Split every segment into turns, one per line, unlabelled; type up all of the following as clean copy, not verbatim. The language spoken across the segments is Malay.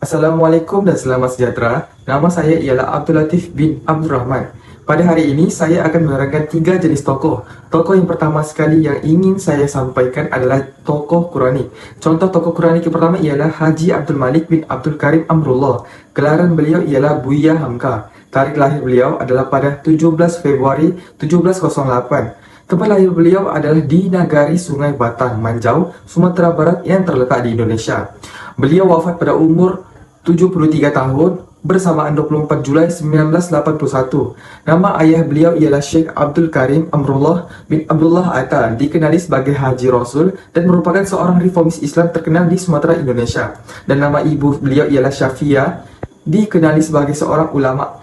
Assalamualaikum dan selamat sejahtera. Nama saya ialah Abdul Latif bin Abdul Rahman. Pada hari ini, saya akan menerangkan 3 jenis tokoh. Tokoh yang pertama sekali yang ingin saya sampaikan adalah tokoh Quranik. Contoh tokoh Quranik yang pertama ialah Haji Abdul Malik bin Abdul Karim Amrullah. Gelaran beliau ialah Buya Hamka. Tarikh lahir beliau adalah pada 17 Februari 1708. Tempat lahir beliau adalah di Nagari Sungai Batang, Manjau, Sumatera Barat yang terletak di Indonesia. Beliau wafat pada umur 73 tahun bersamaan 24 Julai 1981. Nama ayah beliau ialah Sheikh Abdul Karim Amrullah bin Abdullah Atta, dikenali sebagai Haji Rasul dan merupakan seorang reformis Islam terkenal di Sumatera, Indonesia. Dan nama ibu beliau ialah Syafia, dikenali sebagai seorang ulama,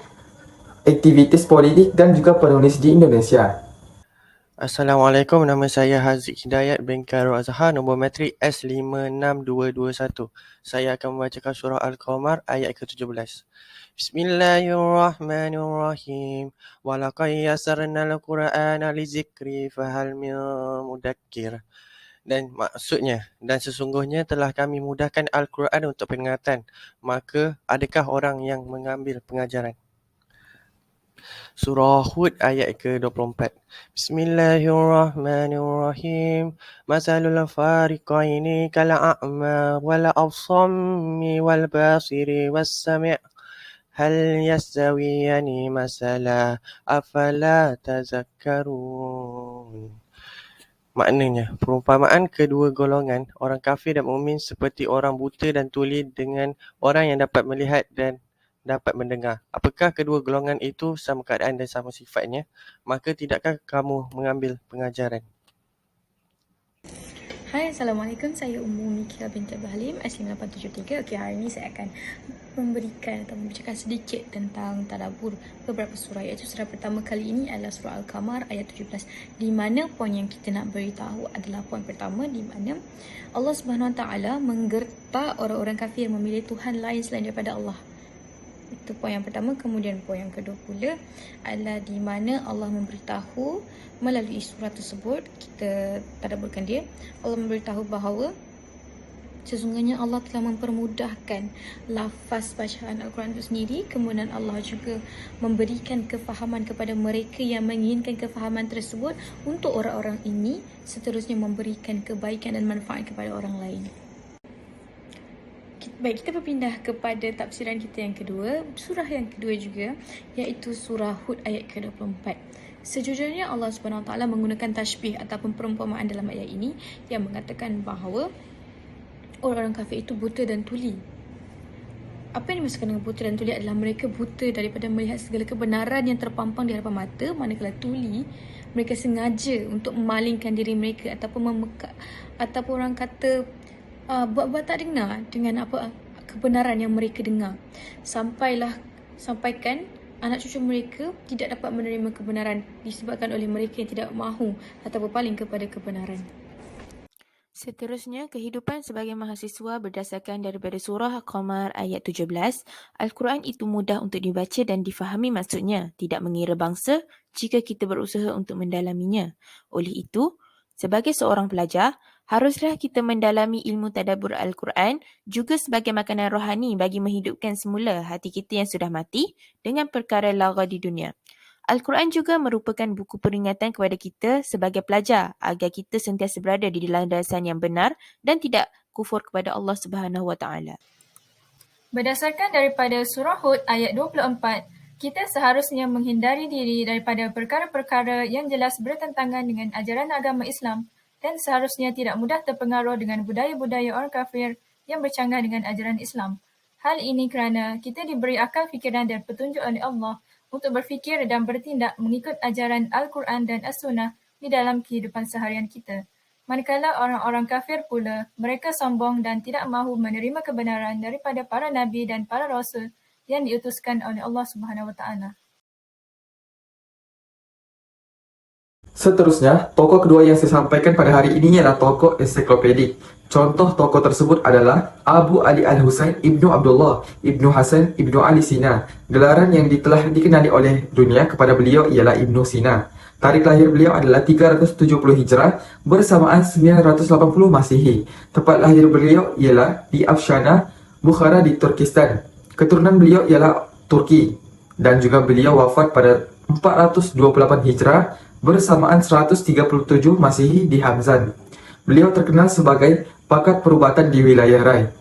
aktivitis politik dan juga penulis di Indonesia.
Assalamualaikum, nama saya Haziq Hidayat bin Khairul Azhar, nombor matrik S56221. Saya akan membacakan surah Al-Qamar ayat ke-17. Bismillahirrahmanirrahim. Walaqad yassarna al-Qur'ana lizikri fahal min mudakkir. Dan maksudnya, dan sesungguhnya telah kami mudahkan Al-Quran untuk peringatan, maka adakah orang yang mengambil pengajaran? Surah Hud ayat ke-24. Bismillahirrahmanirrahim. Masalul fariqaini kal a'ma wal absammi wal basiri was sami'. Hal yastawiyani masala afala tazakkarun. Maknanya, perumpamaan kedua golongan, orang kafir dan mukmin seperti orang buta dan tuli dengan orang yang dapat melihat dan dapat mendengar. Apakah kedua golongan itu sama keadaan dan sama sifatnya? Maka tidakkah kamu mengambil pengajaran?
Hai, Assalamualaikum. Saya Ummu Mikia binti Abdul Halim, S9873. Okey, hari ini saya akan memberikan atau membacakan sedikit tentang tadabbur beberapa surah. Iaitu surah pertama kali ini adalah surah Al-Qamar ayat 17. Di mana poin yang kita nak beritahu adalah poin pertama, di mana Allah Subhanahu Wa Taala menggertak orang-orang kafir yang memilih Tuhan lain selain daripada Allah. Itu poin yang pertama. Kemudian poin yang kedua pula adalah di mana Allah memberitahu melalui surah tersebut, kita tadabburkan dia. Allah memberitahu bahawa sesungguhnya Allah telah mempermudahkan lafaz bacaan Al-Quran itu sendiri. Kemudian Allah juga memberikan kefahaman kepada mereka yang menginginkan kefahaman tersebut untuk orang-orang ini seterusnya memberikan kebaikan dan manfaat kepada orang lain. Baik, kita berpindah kepada tafsiran kita yang kedua, surah yang kedua juga, iaitu surah Hud ayat ke-24. Sejujurnya Allah Subhanahu Wa Taala menggunakan tashbih ataupun perumpamaan dalam ayat ini yang mengatakan bahawa orang-orang kafir itu buta dan tuli. Apa yang dimaksudkan dengan buta dan tuli adalah mereka buta daripada melihat segala kebenaran yang terpampang di hadapan mata, manakala tuli mereka sengaja untuk memalingkan diri mereka ataupun memekak, ataupun orang kata buat-buat tak dengar dengan apa kebenaran yang mereka dengar. Sampaikan anak cucu mereka tidak dapat menerima kebenaran disebabkan oleh mereka yang tidak mahu atau berpaling kepada kebenaran.
Seterusnya, kehidupan sebagai mahasiswa berdasarkan daripada surah Al-Qamar ayat 17. Al-Quran itu mudah untuk dibaca dan difahami maksudnya, tidak mengira bangsa jika kita berusaha untuk mendalaminya. Oleh itu, sebagai seorang pelajar, haruslah kita mendalami ilmu tadabbur Al-Quran juga sebagai makanan rohani bagi menghidupkan semula hati kita yang sudah mati dengan perkara lagha di dunia. Al-Quran juga merupakan buku peringatan kepada kita sebagai pelajar agar kita sentiasa berada di landasan yang benar dan tidak kufur kepada Allah Subhanahu Wa Taala.
Berdasarkan daripada surah Hud ayat 24, kita seharusnya menghindari diri daripada perkara-perkara yang jelas bertentangan dengan ajaran agama Islam dan seharusnya tidak mudah terpengaruh dengan budaya-budaya orang kafir yang bercanggah dengan ajaran Islam. Hal ini kerana kita diberi akal fikiran dan petunjuk oleh Allah untuk berfikir dan bertindak mengikut ajaran Al-Quran dan As-Sunnah di dalam kehidupan seharian kita. Manakala orang-orang kafir pula, mereka sombong dan tidak mahu menerima kebenaran daripada para nabi dan para rasul yang diutuskan oleh Allah Subhanahu Wa Taala.
Seterusnya, tokoh kedua yang saya sampaikan pada hari ini ialah tokoh ensiklopedik. Contoh tokoh tersebut adalah Abu Ali Al-Husain Ibnu Abdullah Ibnu Hasan Ibnu Ali Sina. Gelaran yang telah dikenali oleh dunia kepada beliau ialah Ibnu Sina. Tarikh lahir beliau adalah 370 Hijrah bersamaan 980 Masihi. Tempat lahir beliau ialah di Afshana, Bukhara di Turkistan. Keturunan beliau ialah Turki dan juga beliau wafat pada 428 Hijrah bersamaan 137 Masihi di Hamzan. Beliau terkenal sebagai pakar perubatan di wilayah Rai.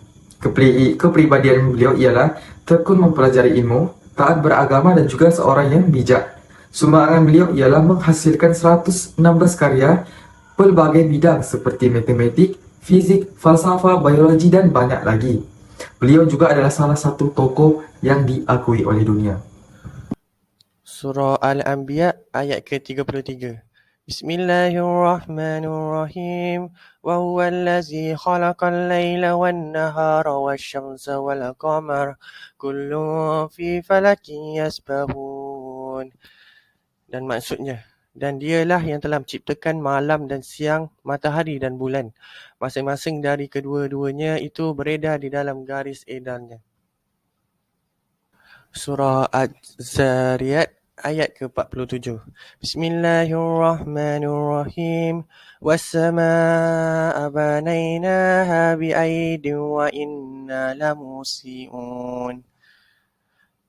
Kepribadian beliau ialah tekun mempelajari ilmu, taat beragama dan juga seorang yang bijak. Sumbangan beliau ialah menghasilkan 116 karya pelbagai bidang seperti matematik, fizik, falsafah, biologi dan banyak lagi. Beliau juga adalah salah satu tokoh yang diakui oleh dunia.
Surah Al-Anbiya ayat ke-33. Bismillahirrahmanirrahim. Wa huwa allazi khalaqal laila wan nahara wasyamsa wal qamar kullun fi falakin yasbahun. Dan maksudnya, dan dialah yang telah menciptakan malam dan siang, matahari dan bulan. Masing-masing dari kedua-duanya itu beredar di dalam garis edarnya. Surah Az-Zariyat ayat ke-47. Bismillahirrahmanirrahim. Was-samaa'a banaynaha bi'aidin wa inna lamusi'un.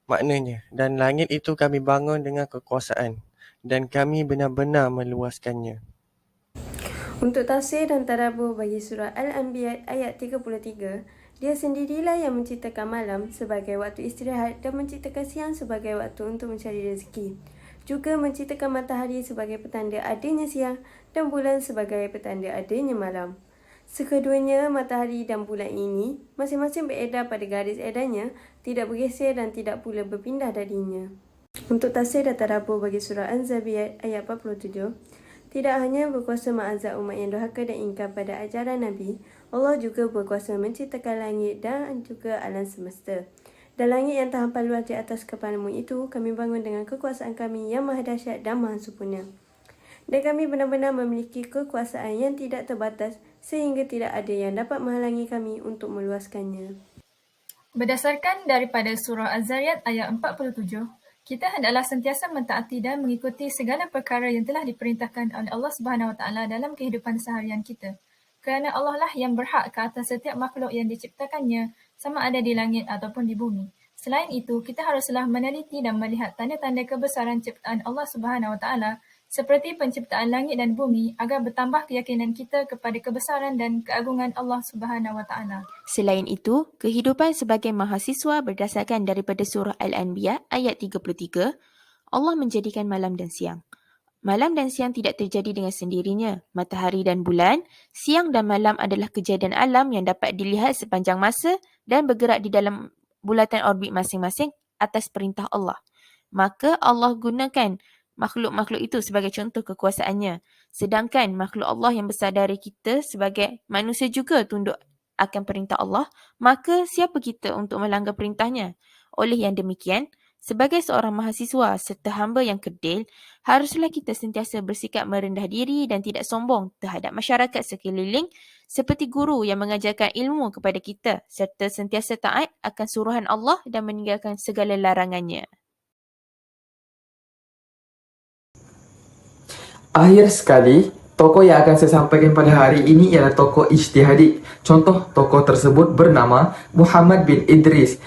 Maknanya, dan langit itu kami bangun dengan kekuasaan, dan kami benar-benar meluaskannya.
Untuk tafsir dan tadabbur bagi surah Al-Anbiya ayat 33, dia sendirilah yang menciptakan malam sebagai waktu istirahat dan menciptakan siang sebagai waktu untuk mencari rezeki. Juga menciptakan matahari sebagai petanda adanya siang dan bulan sebagai petanda adanya malam. Sekeduanya, matahari dan bulan ini, masing-masing beredar pada garis edarnya, tidak bergeser dan tidak pula berpindah darinya. Untuk tafsir dan tadabbur bagi surah An-Zariyat ayat 47, tidak hanya berkuasa mengazab umat yang durhaka dan ingkar pada ajaran Nabi, Allah juga berkuasa menciptakan langit dan juga alam semesta. Dan langit yang terhampar luas di atas kepalamu itu, kami bangun dengan kekuasaan kami yang maha dahsyat dan maha sempurna. Dan kami benar-benar memiliki kekuasaan yang tidak terbatas, sehingga tidak ada yang dapat menghalangi kami untuk meluaskannya.
Berdasarkan daripada surah Az-Zariyat ayat 47, kita hendaklah sentiasa mentaati dan mengikuti segala perkara yang telah diperintahkan oleh Allah Subhanahu Wa Taala dalam kehidupan seharian kita. Kerana Allah lah yang berhak ke atas setiap makhluk yang diciptakannya, sama ada di langit ataupun di bumi. Selain itu, kita haruslah meneliti dan melihat tanda-tanda kebesaran ciptaan Allah Subhanahu Wa Taala seperti penciptaan langit dan bumi agar bertambah keyakinan kita kepada kebesaran dan keagungan Allah Subhanahu Wa Taala.
Selain itu, kehidupan sebagai mahasiswa berdasarkan daripada surah Al-Anbiya ayat 33, Allah menjadikan malam dan siang. Malam dan siang tidak terjadi dengan sendirinya. Matahari dan bulan, siang dan malam adalah kejadian alam yang dapat dilihat sepanjang masa dan bergerak di dalam bulatan orbit masing-masing atas perintah Allah. Maka Allah gunakan makhluk-makhluk itu sebagai contoh kekuasaannya. Sedangkan makhluk Allah yang besar dari kita sebagai manusia juga tunduk akan perintah Allah, maka siapa kita untuk melanggar perintahnya? Oleh yang demikian, sebagai seorang mahasiswa serta hamba yang kerdil, haruslah kita sentiasa bersikap merendah diri dan tidak sombong terhadap masyarakat sekeliling seperti guru yang mengajarkan ilmu kepada kita serta sentiasa taat akan suruhan Allah dan meninggalkan segala larangannya.
Akhir sekali, tokoh yang akan saya sampaikan pada hari ini ialah tokoh ijtihadi. Contoh tokoh tersebut bernama Muhammad bin Idris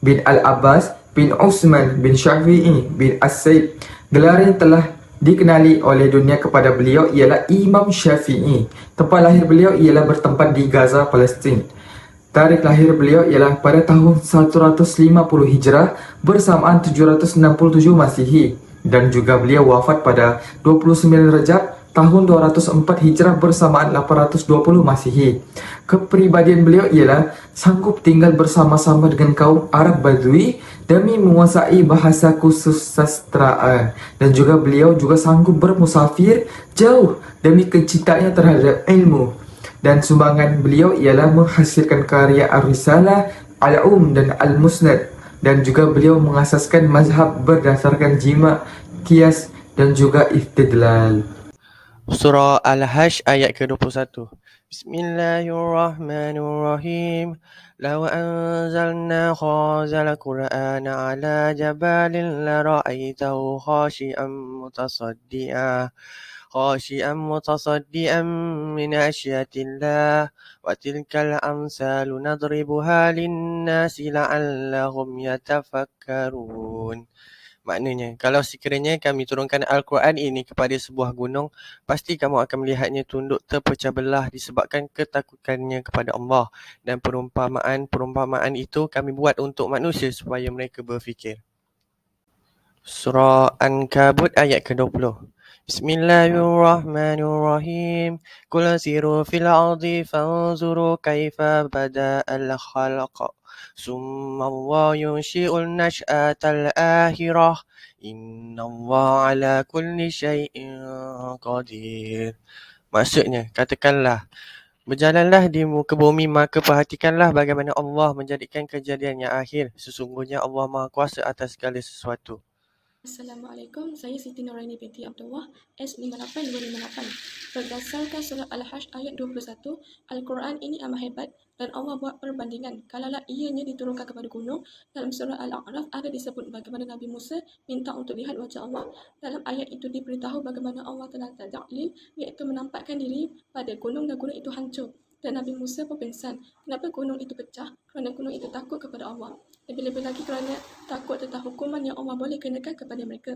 bin Al-Abbas bin Utsman bin Syafi'i bin As-Saib. Gelar yang telah dikenali oleh dunia kepada beliau ialah Imam Syafi'i. Tempat lahir beliau ialah bertempat di Gaza, Palestin. Tarikh lahir beliau ialah pada tahun 150 Hijrah bersamaan 767 Masihi. Dan juga beliau wafat pada 29 Rajab tahun 204 Hijrah bersamaan 820 Masihi. Kepribadian beliau ialah sanggup tinggal bersama-sama dengan kaum Arab Badui demi menguasai bahasa khusus sastraan. Dan juga beliau juga sanggup bermusafir jauh demi kecintaannya terhadap ilmu. Dan sumbangan beliau ialah menghasilkan karya Ar-Risalah, Al-Um dan Al-Musnad. Dan juga beliau mengasaskan mazhab berdasarkan jima, qiyas dan juga istidlal.
Surah Al-Hajj ayat ke-21. Bismillahirrahmanirrahim. Law anzalna khazal Qur'ana ala jabalin la ra'aitahu khashi'an mutasaddi'a خاشعا متصدعا من خشية الله وتلك الأمثال نضربها للناس لعلهم يتفكرون. Maknanya, kalau sekiranya kami turunkan Al-Quran ini kepada sebuah gunung, pasti kamu akan melihatnya tunduk terpecah belah disebabkan ketakutannya kepada Allah. Dan perumpamaan itu kami buat untuk manusia supaya mereka berfikir. Surah Ankabut ayat ke-20. Bismillahirrahmanirrahim. Qul siru fil ardi fanzuru kaifa bada'al khalq. Summa Allah yunshi'ul nash'atal akhirah. Inna Allah ala kulli syai'in qadir. Maksudnya, katakanlah, berjalanlah di muka bumi, maka perhatikanlah bagaimana Allah menjadikan kejadian yang akhir. Sesungguhnya Allah Maha Kuasa atas segala sesuatu.
Assalamualaikum, saya Siti Nuraini binti Abdullah, S58258. Berdasarkan surah Al-Hajj ayat 21, Al-Quran ini amat hebat dan Allah buat perbandingan. Kalaulah ianya diturunkan kepada gunung, dalam surah Al-A'raf ada disebut bagaimana Nabi Musa minta untuk lihat wajah Allah. Dalam ayat itu diberitahu bagaimana Allah telah tajalli, iaitu menampakkan diri pada gunung dan gunung itu hancur. Dan Nabi Musa pun pingsan. Kenapa gunung itu pecah? Kerana gunung itu takut kepada Allah. Lebih-lebih lagi kerana takut tentang hukuman yang Allah boleh kenakan kepada mereka.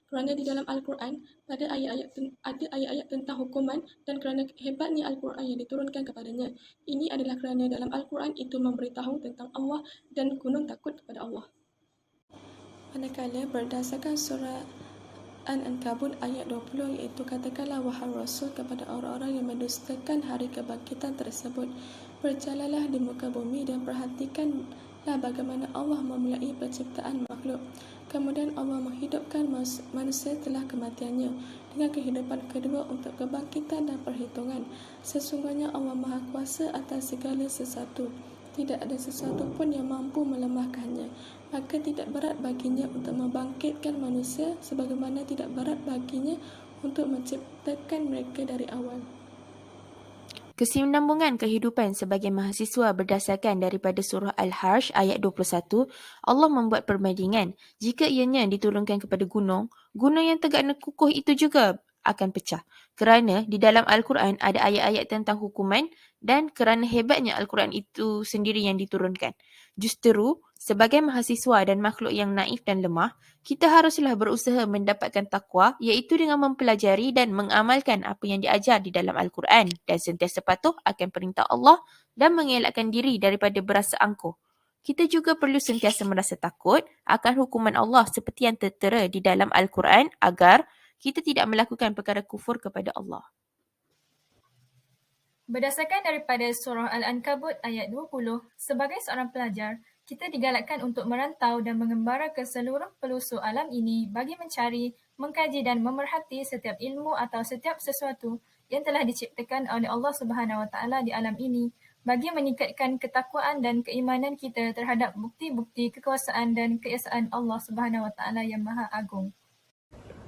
Kerana di dalam Al-Quran ada ayat-ayat tentang hukuman dan kerana hebatnya Al-Quran yang diturunkan kepadanya. Ini adalah kerana dalam Al-Quran itu memberitahu tentang Allah dan gunung takut kepada Allah. Manakala berdasarkan surah An-Ankabut ayat 20, iaitu katakanlah wahai Rasul kepada orang-orang yang mendustakan hari kebangkitan tersebut, berjalanlah di muka bumi dan perhatikanlah bagaimana Allah memulai penciptaan makhluk. Kemudian Allah menghidupkan manusia setelah kematiannya dengan kehidupan kedua untuk kebangkitan dan perhitungan. Sesungguhnya Allah Maha Kuasa atas segala sesuatu. Tidak ada sesuatu pun yang mampu melemahkannya. Maka tidak berat baginya untuk membangkitkan manusia sebagaimana tidak berat baginya untuk menciptakan mereka dari awal.
Kesinambungan kehidupan sebagai mahasiswa berdasarkan daripada surah Al-Hajj ayat 21, Allah membuat perbandingan. Jika ianya diturunkan kepada gunung, gunung yang tegak dan kukuh itu juga akan pecah. Kerana di dalam Al-Quran ada ayat-ayat tentang hukuman dan kerana hebatnya Al-Quran itu sendiri yang diturunkan. Justeru, sebagai mahasiswa dan makhluk yang naif dan lemah, kita haruslah berusaha mendapatkan takwa iaitu dengan mempelajari dan mengamalkan apa yang diajar di dalam Al-Quran dan sentiasa patuh akan perintah Allah dan mengelakkan diri daripada berasa angkuh. Kita juga perlu sentiasa merasa takut akan hukuman Allah seperti yang tertera di dalam Al-Quran agar kita tidak melakukan perkara kufur kepada Allah.
Berdasarkan daripada surah Al-Ankabut ayat 20, sebagai seorang pelajar, kita digalakkan untuk merantau dan mengembara ke seluruh pelosok alam ini bagi mencari, mengkaji dan memerhati setiap ilmu atau setiap sesuatu yang telah diciptakan oleh Allah Subhanahu Wa Taala di alam ini bagi meningkatkan ketakwaan dan keimanan kita terhadap bukti-bukti kekuasaan dan keesaan Allah Subhanahu Wa Taala yang Maha Agung.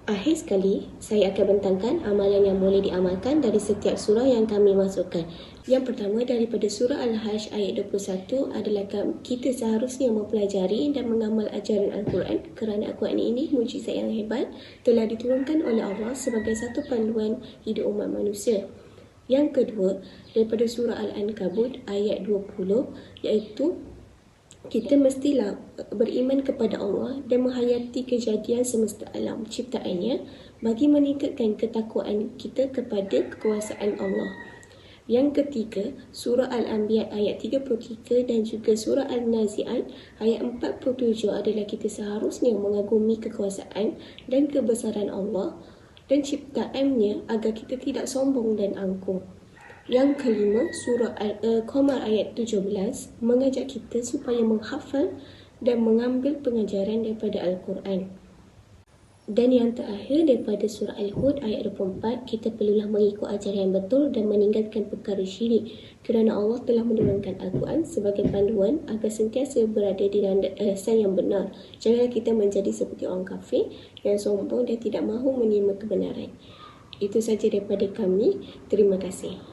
Akhir sekali, saya akan bentangkan amalan yang boleh diamalkan dari setiap surah yang kami masukkan. Yang pertama daripada surah Al-Hajj ayat 21 adalah kita seharusnya mempelajari dan mengamal ajaran Al-Quran kerana Al-Quran ini mujizat yang hebat telah diturunkan oleh Allah sebagai satu panduan hidup umat manusia. Yang kedua daripada surah Al-Ankabut ayat 20 iaitu kita mestilah beriman kepada Allah dan menghayati kejadian semesta alam ciptaannya bagi meningkatkan ketakwaan kita kepada kekuasaan Allah. Yang ketiga, surah Al-Anbiya ayat 33 dan juga surah Al-Nazi'at ayat 47 adalah kita seharusnya mengagumi kekuasaan dan kebesaran Allah dan ciptaannya agar kita tidak sombong dan angkuh. Yang kelima, surah Al-Qamar ayat 17 mengajak kita supaya menghafal dan mengambil pengajaran daripada Al-Quran. Dan yang terakhir daripada surah Al-Hud ayat 24, kita perlulah mengikut ajaran yang betul dan meninggalkan perkara syirik kerana Allah telah menurunkan Al-Quran sebagai panduan agar sentiasa berada di landasan yang benar. Janganlah kita menjadi seperti orang kafir yang sombong dan tidak mahu menerima kebenaran. Itu saja daripada kami. Terima kasih.